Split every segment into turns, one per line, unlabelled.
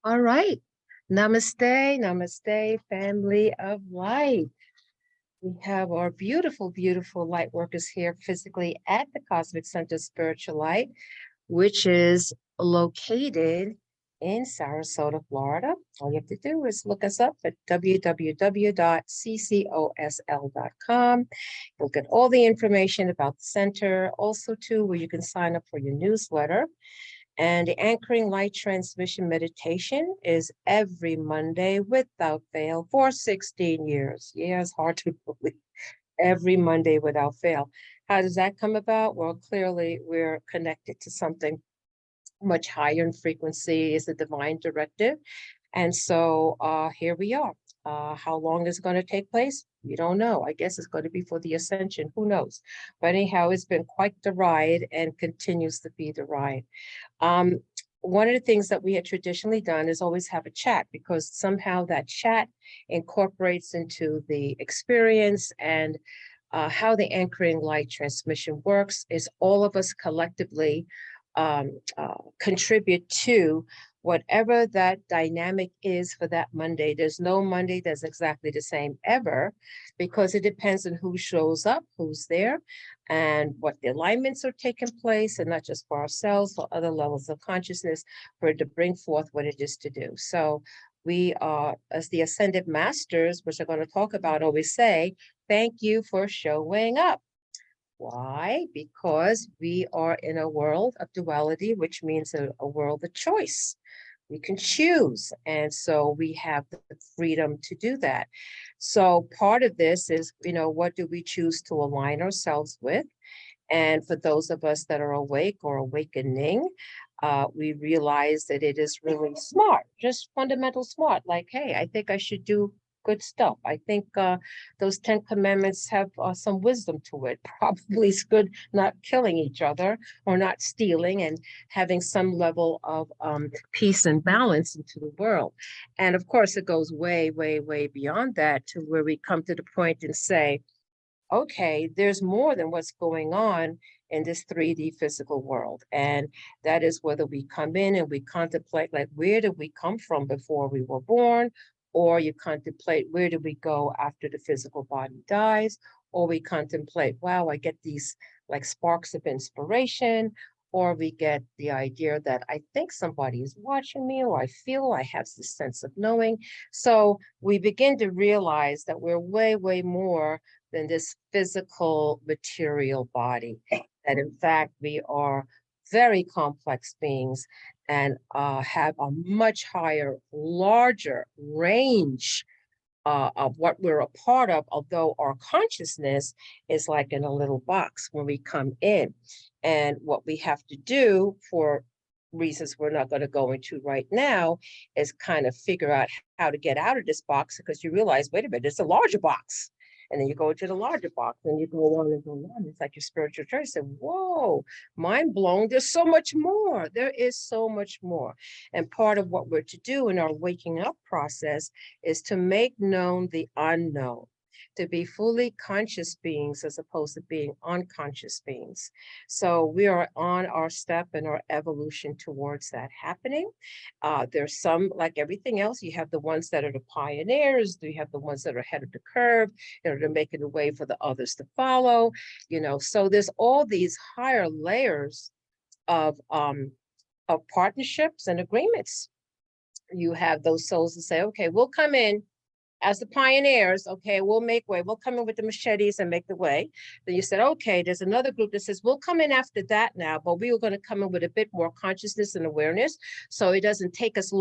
All right. Namaste, namaste, family of light. We have our beautiful, beautiful light workers here physically at the Cosmic Center Spiritual Light, which is located in Sarasota, Florida. All you have to do is look us up at www.ccosl.com. You'll get all the information about the center, also too, where you can sign up for your newsletter. And the anchoring light transmission meditation is every Monday without fail for 16 years. Yeah, it's hard to believe. Every Monday without fail. How does that come about? Well, clearly we're connected to something much higher in frequency, is the divine directive. And so here we are. How long is it going to take place? We don't know. I guess it's going to be for the ascension. Who knows? But anyhow, it's been quite the ride and continues to be the ride. Um, one of the things that we had traditionally done is always have a chat, because somehow that chat incorporates into the experience. And how the anchoring light transmission works is all of us collectively contribute to whatever that dynamic is for that Monday. There's no Monday that's exactly the same ever, because it depends on who shows up, who's there, and what the alignments are taking place, and not just for ourselves, for other levels of consciousness, for it to bring forth what it is to do. So we are, as the ascended masters, which I'm going to talk about, always say, thank you for showing up. Why? Because we are in a world of duality, which means a world of choice. We can choose. And so we have the freedom to do that. So part of this is, what do we choose to align ourselves with? And for those of us that are awake or awakening, we realize that it is really smart, just fundamental smart. Like, hey, I think I should do good stuff. I think those 10 commandments have some wisdom to it. Probably it's good not killing each other or not stealing, and having some level of peace and balance into the world. And of course, it goes way, way, way beyond that, to where we come to the point and say, okay, there's more than what's going on in this 3D physical world. And that is whether we come in and we contemplate, like, where did we come from before we were born? Or you contemplate, where do we go after the physical body dies? Or we contemplate, wow, I get these like sparks of inspiration. Or we get the idea that I think somebody is watching me, or I feel I have this sense of knowing. So we begin to realize that we're way, way more than this physical material body. That in fact, we are very complex beings, and have a much higher, larger range of what we're a part of, although our consciousness is like in a little box when we come in. And what we have to do, for reasons we're not going to go into right now, is kind of figure out how to get out of this box, because you realize, wait a minute, it's a larger box. And then you go into the larger box and you go on and go on. It's like your spiritual journey. Say, whoa, mind blown. There's so much more. There is so much more. And part of what we're to do in our waking up process is to make known the unknown, to be fully conscious beings as opposed to being unconscious beings. So we are on our step in our evolution towards that happening. There's some, like everything else, you have the ones that are the pioneers, you have the ones that are ahead of the curve, they're making a way for the others to follow, so there's all these higher layers of partnerships and agreements. You have those souls that say, okay, we'll come in as the pioneers. Okay, we'll make way. We'll come in with the machetes and make the way. Then you said, okay, there's another group that says, we'll come in after that now, but we were going to come in with a bit more consciousness and awareness, so it doesn't take us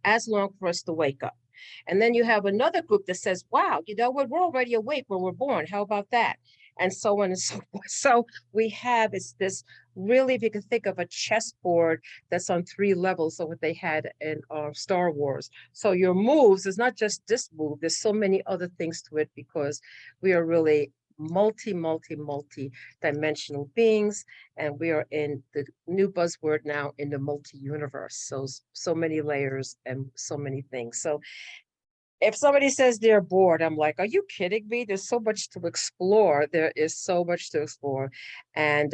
as long for us to wake up. And then you have another group that says, wow, we're already awake when we're born. How about that? And so on and so forth. So we have, it's this really, if you can think of a chessboard that's on 3 levels of what they had in Star Wars. So your moves is not just this move. There's so many other things to it, because we are really multi-dimensional beings, and we are in the new buzzword now, in the multi-universe. So many layers and so many things. So if somebody says they're bored, I'm like, are you kidding me? There's so much to explore. There is so much to explore. And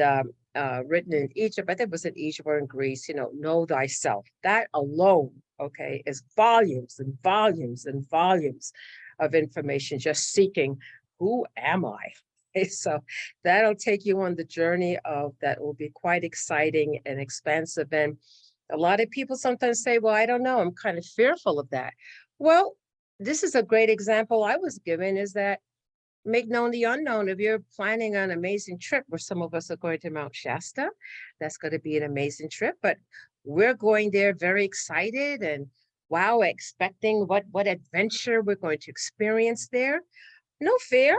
written in Egypt, I think it was in Egypt or in Greece, know thyself. That alone okay, is volumes and volumes and volumes of information just seeking, who am I? Okay, so that'll take you on the journey of that will be quite exciting and expansive. And a lot of people sometimes say, well, I don't know, I'm kind of fearful of that. Well, this is a great example I was given is that make known the unknown. If you're planning an amazing trip, where some of us are going to Mount Shasta, that's going to be an amazing trip. But we're going there very excited and wow, expecting what adventure we're going to experience there. No fear,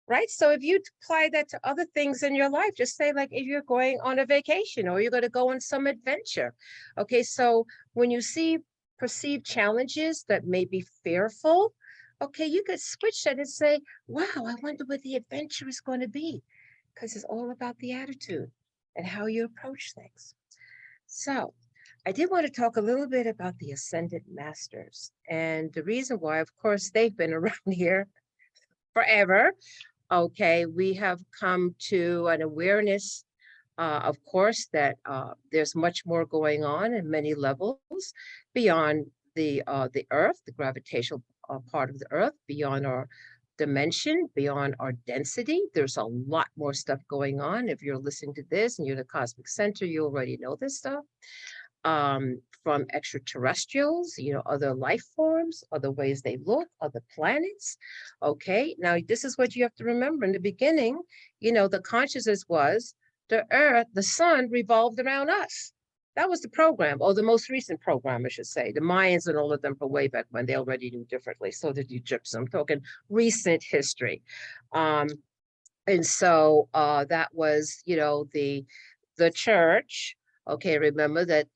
right? So if you apply that to other things in your life, just say like if you're going on a vacation or you're going to go on some adventure. Okay, so when you see perceived challenges that may be fearful, okay, you could switch that and say, wow, I wonder what the adventure is going to be, because it's all about the attitude and how you approach things. So I did want to talk a little bit about the Ascended Masters. And the reason why, of course, they've been around here forever. Okay, we have come to an awareness, of course, that there's much more going on in many levels beyond the Earth, the gravitational part of the Earth, beyond our dimension, beyond our density. There's a lot more stuff going on. If you're listening to this and you're in the Cosmic Center, you already know this stuff. From extraterrestrials, other life forms, other ways they look, other planets. Okay, now this is what you have to remember. In the beginning, the consciousness was the Earth, the sun revolved around us. That was the program, or the most recent program, I should say. The Mayans and all of them from way back when, they already knew differently. So did the Egyptians. I'm talking recent history. And so that was, the church. Okay, remember that,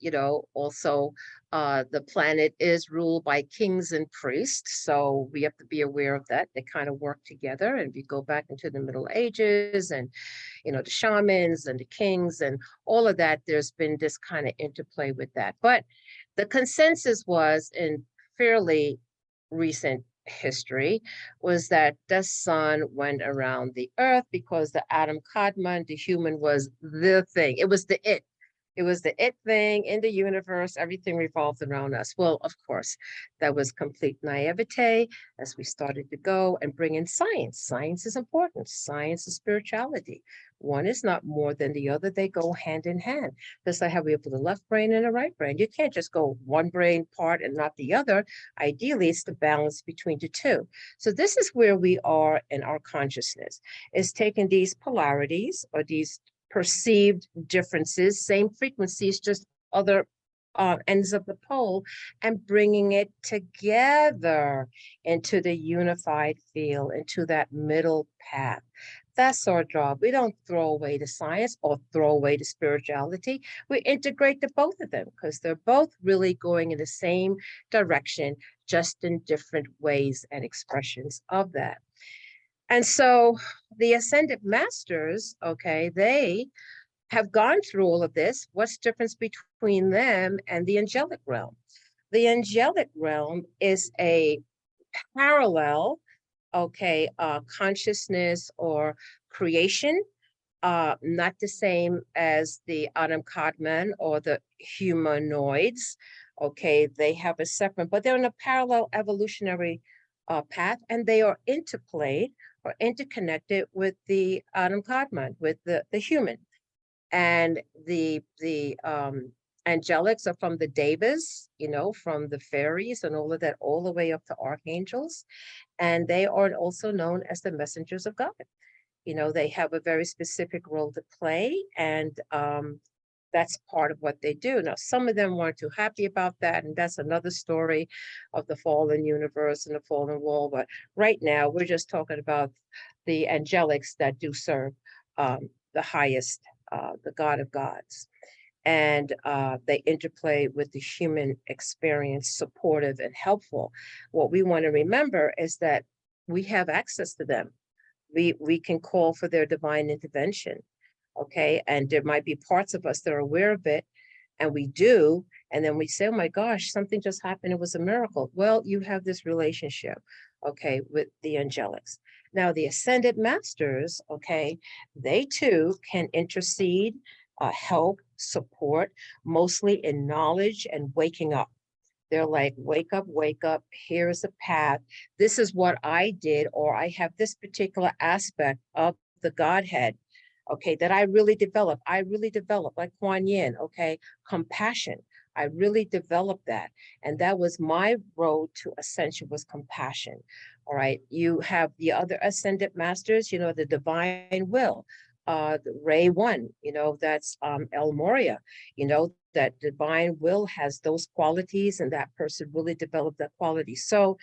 also the planet is ruled by kings and priests. So we have to be aware of that. They kind of work together. And we go back into the Middle Ages and, the shamans and the kings and all of that, there's been this kind of interplay with that. But the consensus was in fairly recent history was that the sun went around the earth because the Adam Kadmon, the human, was the thing. It was the it. It was the it thing in the universe. Everything revolved around us. Well, of course, that was complete naivete as we started to go and bring in science. Science is important. Science is spirituality. One is not more than the other. They go hand in hand. Just like how we have the left brain and the right brain. You can't just go one brain part and not the other. Ideally, it's the balance between the two. So this is where we are in our consciousness, is taking these polarities or these perceived differences, same frequencies, just other ends of the pole, and bringing it together into the unified field, into that middle path. That's our job. We don't throw away the science or throw away the spirituality. We integrate the both of them because they're both really going in the same direction, just in different ways and expressions of that. And so the Ascended Masters, okay, they have gone through all of this. What's the difference between them and the angelic realm? The angelic realm is a parallel, okay, consciousness or creation, not the same as the Adam Kadmon or the humanoids. Okay, they have a separate, but they're in a parallel evolutionary path, and they are interplayed or interconnected with the Adam Kadmon, with the human. And the angelics are from the devas, from the fairies and all of that, all the way up to archangels. And they are also known as the messengers of God. They have a very specific role to play, and that's part of what they do. Now, some of them weren't too happy about that, and that's another story of the fallen universe and the fallen world. But right now, we're just talking about the angelics that do serve the highest, the God of gods. And they interplay with the human experience, supportive and helpful. What we want to remember is that we have access to them. We can call for their divine intervention. Okay, and there might be parts of us that are aware of it, and we do, and then we say, oh my gosh, something just happened, it was a miracle. Well, you have this relationship, okay, with the angelics. Now the Ascended Masters, okay, they too can intercede, help, support, mostly in knowledge and waking up. They're like, wake up, here's the path. This is what I did, or I have this particular aspect of the Godhead, okay, that I really developed. I really developed, like Kuan Yin, okay, compassion. I really developed that. And that was my road to ascension, was compassion. All right. You have the other ascended masters, the divine will, the Ray One, that's El Moria, that divine will has those qualities, and that person really developed that quality. So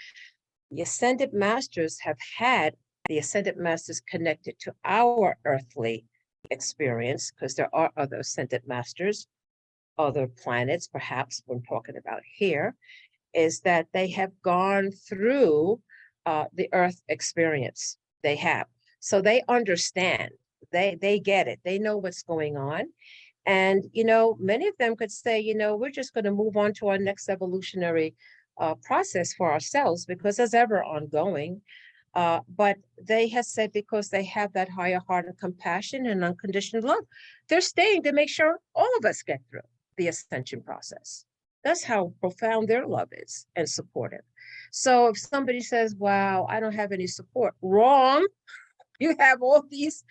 the ascended masters have had the ascended masters connected to our earthly experience, because there are other ascended masters, other planets, perhaps we're talking about here, is that they have gone through the earth experience. They have. So they understand, they get it, they know what's going on. And, many of them could say, we're just going to move on to our next evolutionary process for ourselves, because it's ever ongoing. But they have said, because they have that higher heart of compassion and unconditional love, they're staying to make sure all of us get through the ascension process. That's how profound their love is and supportive. So if somebody says, wow, I don't have any support, wrong. You have all these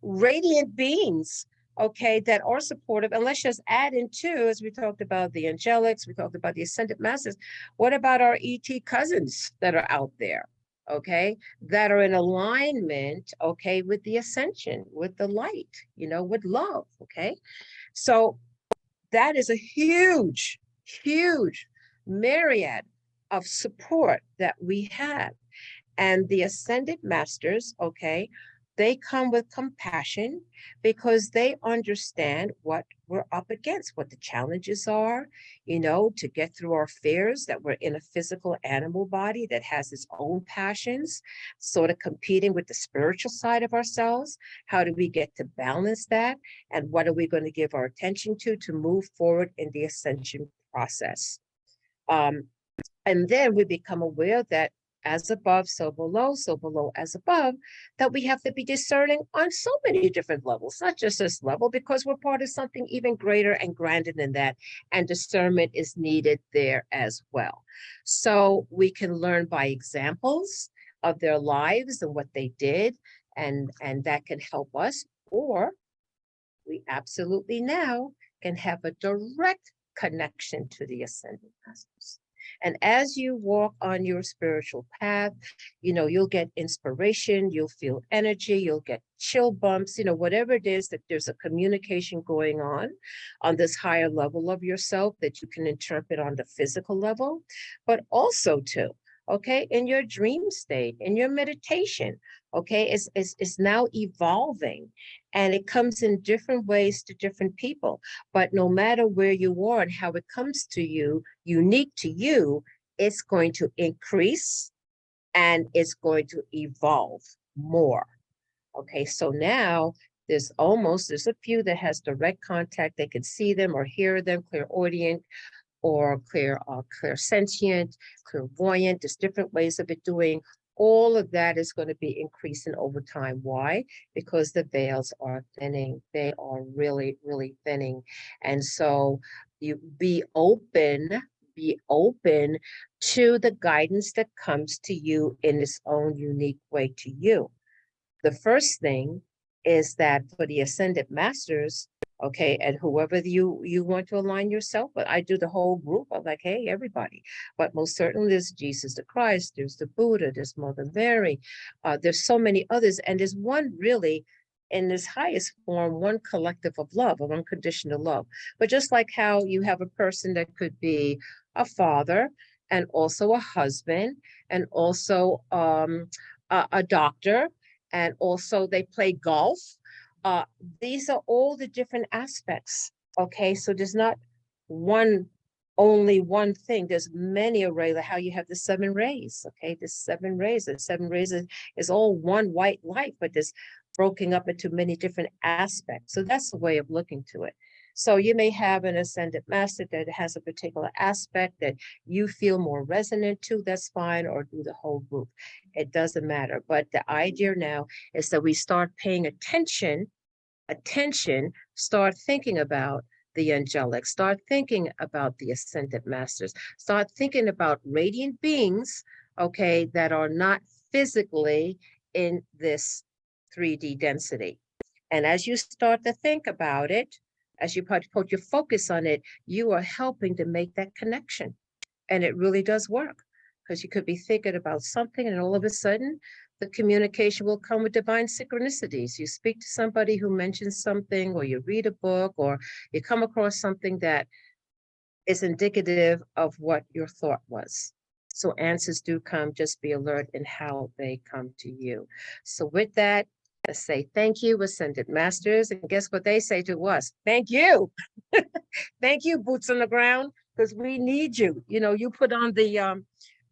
radiant beings, okay, that are supportive. And let's just add in too, as we talked about the angelics, we talked about the ascended masters. What about our ET cousins that are out there, okay, that are in alignment, okay, with the ascension, with the light, with love, okay? So that is a huge, huge myriad of support that we have. And the ascended masters, okay, they come with compassion, because they understand what we're up against, what the challenges are, to get through our fears, that we're in a physical animal body that has its own passions, sort of competing with the spiritual side of ourselves. How do we get to balance that? And what are we going to give our attention to move forward in the ascension process? And then we become aware that as above, so below as above, that we have to be discerning on so many different levels, not just this level, because we're part of something even greater and grander than that. And discernment is needed there as well. So we can learn by examples of their lives and what they did, and that can help us. Or we absolutely now can have a direct connection to the ascended masters. And as you walk on your spiritual path, you'll get inspiration, you'll feel energy, you'll get chill bumps, whatever it is, that there's a communication going on this higher level of yourself that you can interpret on the physical level, but also too, okay, in your dream state, in your meditation, okay, it's now evolving, and it comes in different ways to different people. But no matter where you are and how it comes to you, unique to you, it's going to increase and it's going to evolve more. Okay, so now there's a few that has direct contact. They can see them or hear them, clairaudient or clairsentient, clairvoyant. There's different ways of it doing. All of that is going to be increasing over time. Why? Because the veils are thinning. They are really, really thinning. And so you be open to the guidance that comes to you in its own unique way to you. The first thing is that for the ascended masters, okay, and whoever you want to align yourself with, I do the whole group. I'm like, hey, everybody. But most certainly there's Jesus the Christ, there's the Buddha, there's Mother Mary, there's so many others, and there's one really in this highest form, one collective of love, of unconditional love. But just like how you have a person that could be a father and also a husband and also a doctor, and also they play golf. These are all the different aspects. Okay, so there's not only one thing. There's many array, like how you have the 7 rays. Okay, the 7 rays. The 7 rays is all one white light, but there's broken up into many different aspects. So that's the way of looking to it. So you may have an ascended master that has a particular aspect that you feel more resonant to, that's fine, or do the whole group. It doesn't matter. But the idea now is that we start paying attention, start thinking about the angelic. Start thinking about the ascended masters. Start thinking about radiant beings, okay, that are not physically in this 3D density. And as you start to think about it, as you put your focus on it, you are helping to make that connection. And it really does work, because you could be thinking about something and all of a sudden the communication will come with divine synchronicities. You speak to somebody who mentions something, or you read a book, or you come across something that is indicative of what your thought was. So answers do come, just be alert in how they come to you. So with that, let's say thank you, Ascended Masters. And guess what they say to us? Thank you. Thank you, boots on the ground, because we need you. You know, you put on the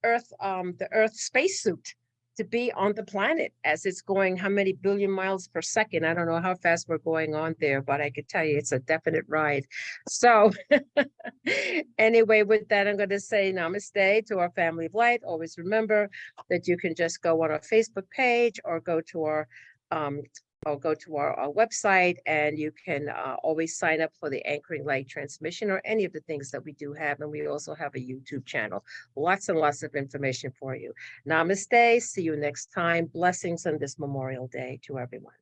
Earth spacesuit to be on the planet as it's going how many billion miles per second. I don't know how fast we're going on there, but I could tell you it's a definite ride. So anyway, with that, I'm going to say namaste to our family of light. Always remember that you can just go on our Facebook page or go to our our website, and you can always sign up for the Anchoring Light transmission or any of the things that we do have. And we also have a YouTube channel. Lots and lots of information for you. Namaste. See you next time. Blessings on this Memorial Day to everyone.